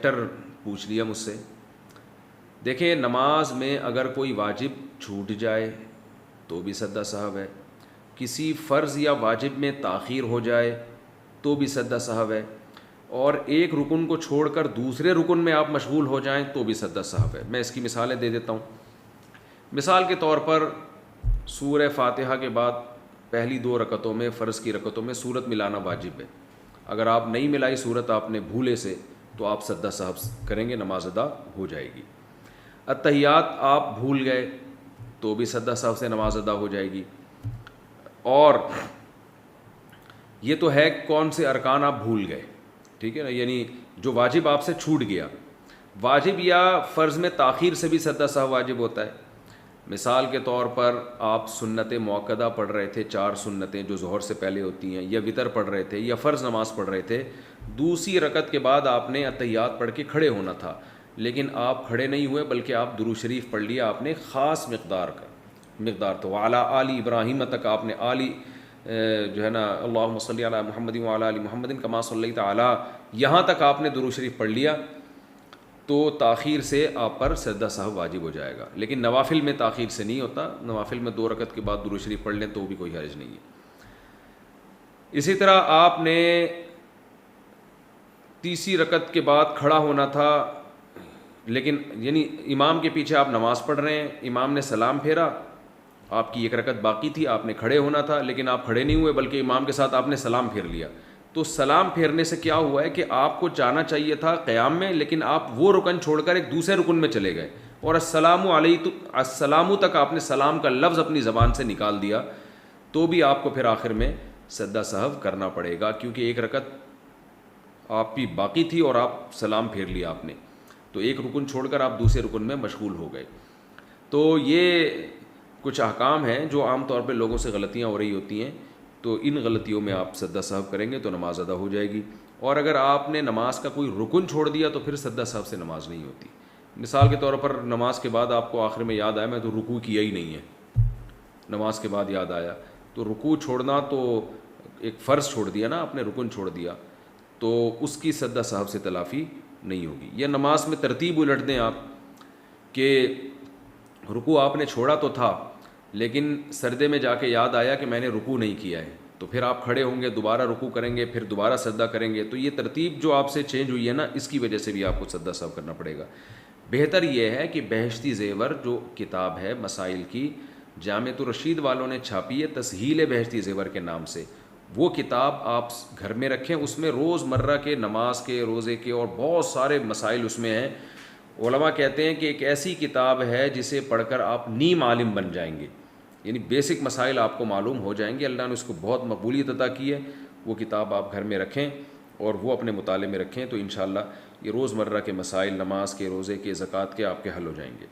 Inspector पूछ लिया मुझसे। देखिए, नमाज में अगर कोई वाजिब छूट जाए तो भी सद्दा साहब है, किसी फ़र्ज़ या वाजिब में ताख़ीर हो जाए तो भी सद्दा साहब है, और एक रुकन को छोड़कर दूसरे रुकन में आप मशगूल हो जाएं तो भी सद्दा साहब है। मैं इसकी मिसालें दे देता हूँ। मिसाल के तौर पर सूरह फ़ातिहा के बाद पहली 2 रकतों में, फ़र्ज़ की रकतों में सूरत मिलाना वाजिब है। अगर आप नहीं मिलाई सूरत आपने भूले से, तो आप सद्दा साहब करेंगे, नमाज अदा हो जाएगी। अत्तहियात आप भूल गए तो भी सद्दा साहब से नमाज अदा हो जाएगी। और ये तो है कौन से अरकान आप भूल गए, ठीक है ना, यानी जो वाजिब आपसे छूट गया। वाजिब या फ़र्ज़ में ताख़ीर से भी सद्दा साहब वाजिब होता है। मिसाल के तौर पर आप सुन्नत मुअक्कदा पढ़ रहे थे, 4 सुन्नतें जो ज़ोहर से पहले होती हैं, या वितर पढ़ रहे थे, या फ़र्ज़ नमाज़ पढ़ रहे थे। दूसरी रकत के बाद आपने अत्तहियात पढ़ के खड़े होना था, लेकिन आप खड़े नहीं हुए, बल्कि आप दुरूद शरीफ पढ़ लिया आपने ख़ास मकदार तो अला आली इब्राहीम तक आपने आली जो है ना, अल्लाहुम्मा सल्ली अला मुहम्मदिन व अला आलि मुहम्मदिन कमा सल्लैता अला, यहाँ तक आपने दुरूद शरीफ पढ़ लिया तो ताख़ीर से आप पर सद्दा साहब वाजिब हो जाएगा। लेकिन नवाफिल में ताख़ीर से नहीं होता। नवाफिल में 2 रकत के बाद दुरूद शरीफ पढ़ लें तो भी कोई हर्ज नहीं है। इसी तरह आपने तीसरी रकत के बाद खड़ा होना था, लेकिन यानी इमाम के पीछे आप नमाज़ पढ़ रहे हैं, इमाम ने सलाम फेरा, आपकी 1 रकत बाकी थी, आपने खड़े होना था, लेकिन आप खड़े नहीं हुए, बल्कि इमाम के साथ आपने सलाम फेर लिया। तो सलाम फेरने से क्या हुआ है कि आपको जाना चाहिए था क़याम में, लेकिन आप वो रुकन छोड़कर एक दूसरे रुकन में चले गए, और अस्सलामु तक आपने सलाम का लफ्ज़ अपनी ज़बान से निकाल दिया, तो भी आपको फिर आखिर में सद्दा साहब करना पड़ेगा, क्योंकि 1 रकत आपकी बाकी थी और आप सलाम फेर लिया आपने, तो एक रुकन छोड़कर आप दूसरे रुकन में मशगूल हो गए। तो ये कुछ अहकाम हैं जो आम तौर पे लोगों से गलतियाँ हो रही होती हैं, तो इन गलतियों में आप सद्दा साहब करेंगे तो नमाज अदा हो जाएगी। और अगर आपने नमाज का कोई रुकन छोड़ दिया तो फिर सद्दा साहब से नमाज नहीं होती। मिसाल के तौर पर नमाज के बाद आपको आखिर में याद आया मैं तो रुकू किया ही नहीं है, नमाज के बाद याद आया, तो रुकू छोड़ना तो एक फ़र्ज़ छोड़ दिया ना आपने, रुकन छोड़ दिया, तो उसकी सद्दा साहब से तलाफ़ी नहीं होगी। या नमाज में तरतीब उलट दें आप कि रुकू आपने छोड़ा तो था, लेकिन सरदे में जाके याद आया कि मैंने रुकू नहीं किया है, तो फिर आप खड़े होंगे, दोबारा रुकू करेंगे, फिर दोबारा सद्दा करेंगे। तो ये तरतीब जो आपसे चेंज हुई है ना, इसकी वजह से भी आपको सद्दा साहब करना पड़ेगा। बेहतर यह है कि बहश्ती ज़ेवर जो किताब है मसाइल की, जामिअतुर रशीद वालों ने छापी है तस्हील बहश्ती ज़ेवर के नाम से, वो किताब आप घर में रखें। उसमें रोज़मर्रा के नमाज के, रोज़े के और बहुत सारे मसाइल उसमें हैं। उलमा कहते हैं कि एक ऐसी किताब है जिसे पढ़कर आप नीम आलिम बन जाएंगे, यानी बेसिक मसाइल आपको मालूम हो जाएंगे। अल्लाह ने उसको बहुत मकबूलियत अता की है। वो किताब आप घर में रखें और वो अपने मुताले में रखें, तो इंशाअल्लाह ये रोज़मर्रा के मसाइल, नमाज के, रोज़े के, ज़कात के आपके हल हो जाएंगे।